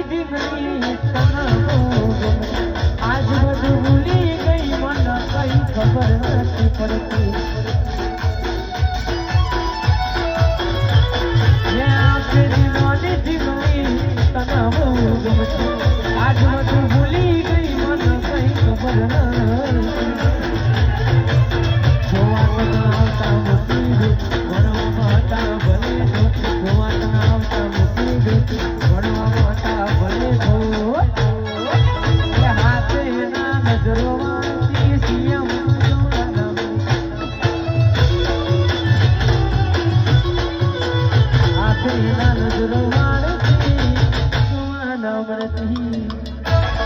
જીવની આજ બધું ભૂલી ગઈ મને કઈ ખબર નથી પડતી આજ બધું ભૂલી ગઈ મને કઈ ખબર નથી જોવા આવતા